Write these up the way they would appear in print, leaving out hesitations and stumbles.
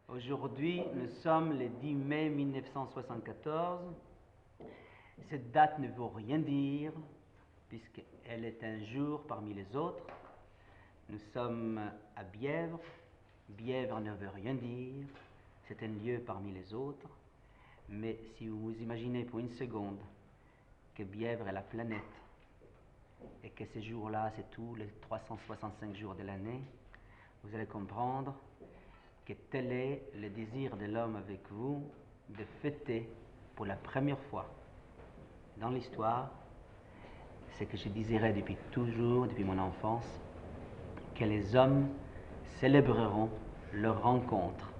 Aujourd'hui, nous sommes le 10 mai 1974. Cette date ne veut rien dire, puisqu'elle est un jour parmi les autres. Nous sommes à Bièvre. Bièvre ne veut rien dire, c'est un lieu parmi les autres. Mais si vous imaginez pour une seconde que Bièvre est la planète, et que ces jours-là, c'est tous les 365 jours de l'année, vous allez comprendre que tel est le désir de l'homme avec vous de fêter pour la première fois dans l'histoire ce que je désirais depuis toujours, depuis mon enfance, que les hommes célébreront leur rencontre.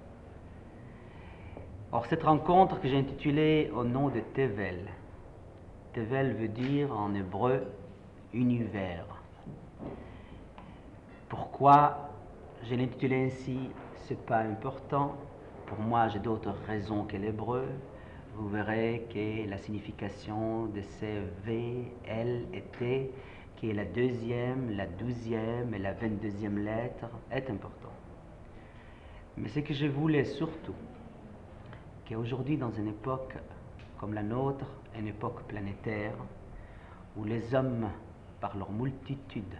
Or, cette rencontre que j'ai intitulée au nom de Tevel. Tevel veut dire en hébreu univers. Pourquoi je l'ai intitulé ainsi, c'est pas important. Pour moi, j'ai d'autres raisons que l'hébreu. Vous verrez que la signification de ces V, L et T, qui est la deuxième, la 12e et la 22e lettre, est important. Mais ce que je voulais surtout, qu'aujourd'hui, dans une époque comme la nôtre, une époque planétaire, où les hommes, par leur multitude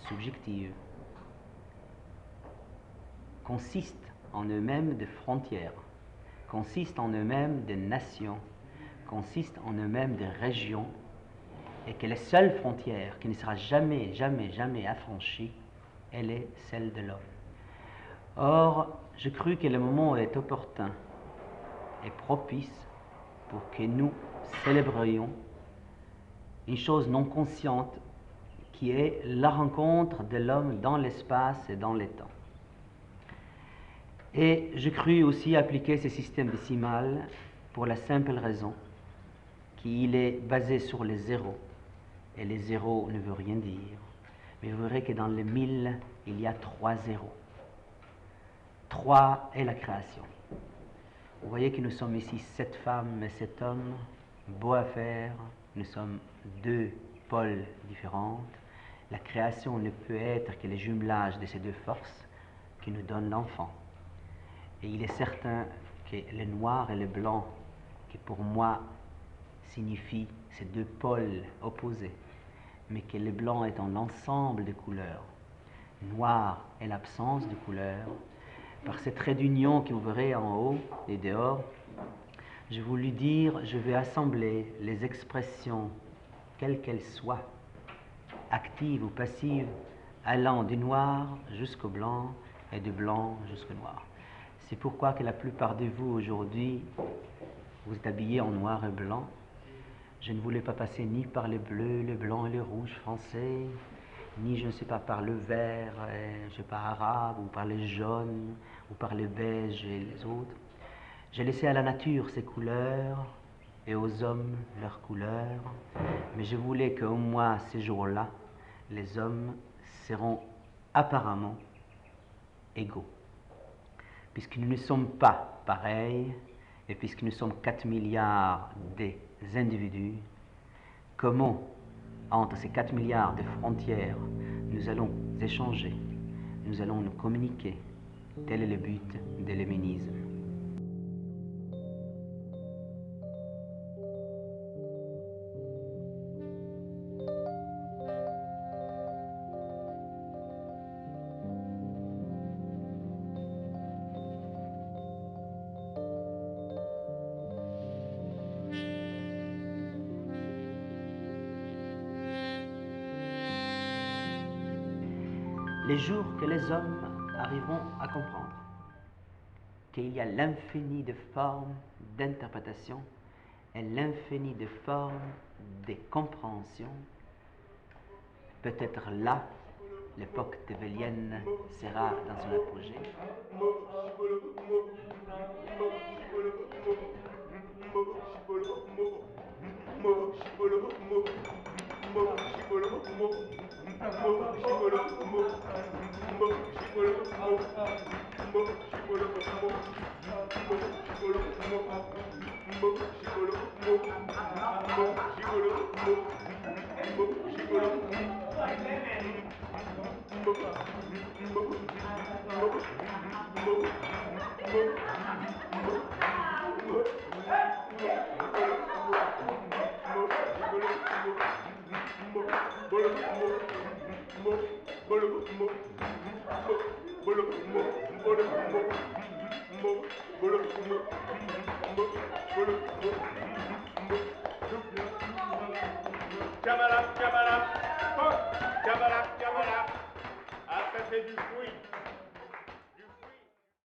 subjective, consistent en eux-mêmes de frontières, consistent en eux-mêmes de nations, consistent en eux-mêmes de régions, et que la seule frontière qui ne sera jamais, jamais, jamais affranchie, elle est celle de l'homme. Or, je crus que le moment est opportun et propice pour que nous célébrions une chose non consciente qui est la rencontre de l'homme dans l'espace et dans le temps. Et je crus aussi appliquer ce système décimal pour la simple raison qu'il est basé sur les zéros. Et les zéros ne veulent rien dire. Mais vous verrez que dans les 1000, il y a 3 zéros. 3 est la création. Vous voyez que nous sommes ici 7 femmes et 7 hommes, beau à faire. Nous sommes 2 pôles différentes. La création ne peut être que le jumelage de ces 2 forces qui nous donnent l'enfant. Et il est certain que le noir et le blanc, qui pour moi signifient ces 2 pôles opposés, mais que le blanc est en ensemble de couleurs, noir est l'absence de couleurs. Par ces traits d'union que vous verrez en haut et dehors, je voulus dire, je vais assembler les expressions, quelles qu'elles soient, actives ou passives, allant du noir jusqu'au blanc et du blanc jusqu'au noir. C'est pourquoi que la plupart de vous aujourd'hui, vous êtes habillés en noir et blanc. Je ne voulais pas passer ni par le bleu, le blanc et le rouge français, ni je ne sais pas par le vert, je ne sais pas arabe, ou par le jaune, ou par le beige et les autres. J'ai laissé à la nature ses couleurs et aux hommes leurs couleurs, mais je voulais qu'au moins ces jours-là, les hommes seront apparemment égaux. Puisque nous ne sommes pas pareils, et puisque nous sommes 4 milliards d'individus, comment, entre ces 4 milliards de frontières, nous allons échanger, nous allons nous communiquer? Tel est le but de l'héménisme. Les jours que les hommes arriveront à comprendre qu'il y a l'infini de formes d'interprétation et l'infini de formes de compréhension, peut-être là, l'époque tevelienne sera dans son apogée. Camarade, camarade, camarade, camarade, ah, ça fait du